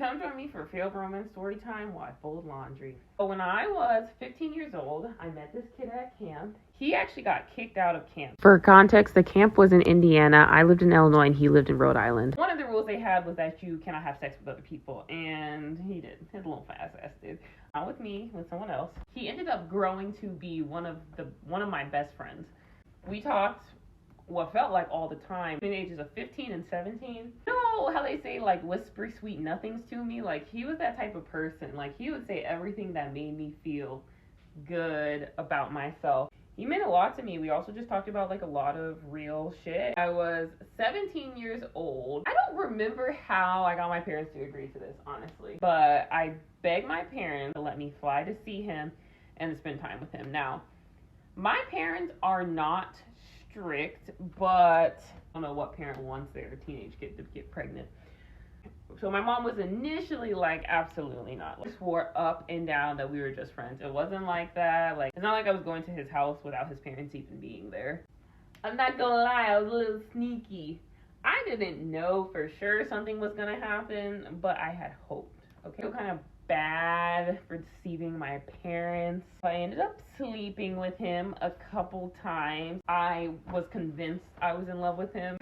Come join me for failed romance story time while I fold laundry. So when I was 15 years old, I met this kid at camp. He actually got kicked out of camp. For context, the camp was in Indiana. I lived in Illinois and he lived in Rhode Island. One of the rules they had was that you cannot have sex with other people, and he did. His little fast ass did. Not with me, with someone else. He ended up growing to be one of my best friends. We talked what felt like all the time between the ages of 15 and 17. You know how they say, like, whisper sweet nothings to me? Like, he was that type of person. Like, he would say everything that made me feel good about myself. He meant a lot to me. We also just talked about, like, a lot of real shit. I was 17 years old. I don't remember how I got my parents to agree to this, honestly. But I begged my parents to let me fly to see him and to spend time with him. Now, my parents are not strict, but I don't know what parent wants their teenage kid to get pregnant. So my mom was initially like, absolutely not. Like, swore up and down that we were just friends. It wasn't like that. Like, it's not like I was going to his house without his parents even being there. I'm not gonna lie, I was a little sneaky. I didn't know for sure something was gonna happen, but I had hoped. Okay, so kind of bad for deceiving my parents. I ended up sleeping with him a couple times. I was convinced I was in love with him.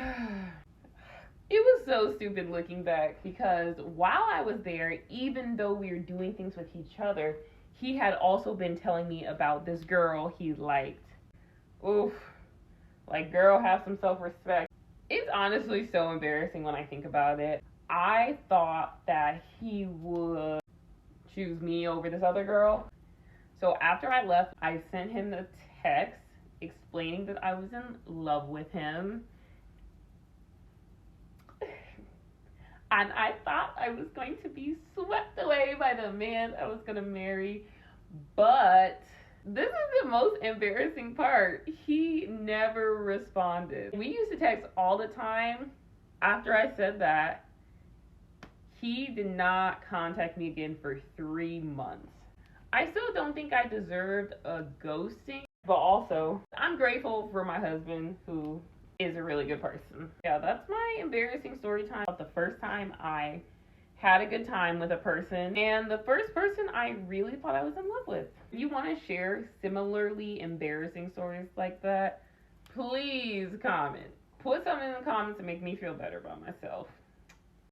It was so stupid looking back, because while I was there, even though we were doing things with each other, he had also been telling me about this girl he liked. Oof. Like, girl, have some self-respect. It's honestly so embarrassing when I think about it. I thought that he would choose me over this other girl. So after I left, I sent him a text explaining that I was in love with him. And I thought I was going to be swept away by the man I was going to marry. But this is the most embarrassing part. He never responded. We used to text all the time. After I said that, he did not contact me again for 3 months. I still don't think I deserved a ghosting, but also I'm grateful for my husband, who is a really good person. Yeah, that's my embarrassing story time. The first time I had a good time with a person, and the first person I really thought I was in love with. If you want to share similarly embarrassing stories like that, please comment. Put something in the comments to make me feel better about myself.